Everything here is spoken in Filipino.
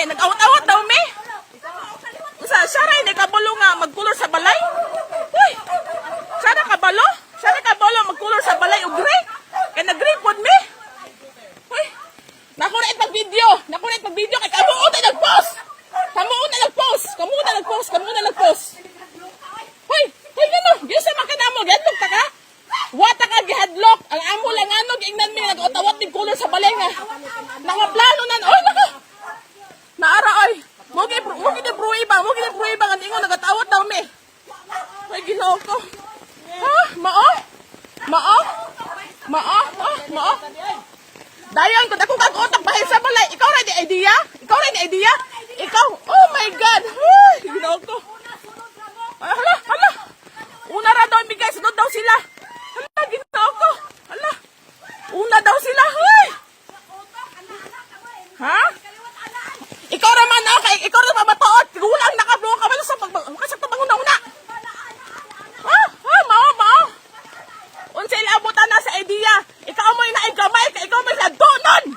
Nag-awat-awat daw me. Sa saray ni kabalo nga magkulor sa balay. Uy. Sana kabalo? Sana kabalo magkulor sa balay og gray. Kay nag-gray pod me. Uy. Nakunait pag-video kay kamuo na nag-post. Kamuo na nag-post. Hoy, gano? Gisa man kanamo, gihadlok ta ka? Wata ka gihadlok. Ang amo lang ano giingnan mi nag-utawat ning kulor sa balay nga. Nakaplano nan. Oy, nako. Naara oy. Mo gi pruiba nga ingon nagatawat daw mi. Ay Ginoo ko. Ha? Mao. Dayon ko dako kag utak bahin sa balay. Ikaw ra di idea? Ikaw. Oh my God. Ay, Ginoo ko. Hala. Una ra daw mi guys, sunod daw sila. Hala, Ginoo ko. Hala. Una daw sila. Hoy. Ha? Ikaw raman okay, ikaw ra mabatuod. Gulang nakablo ka man sa pagbangon-una. Mao. Unsay abutan na sa idea. Ikaw mo inaay gamay, ikaw may ladonon.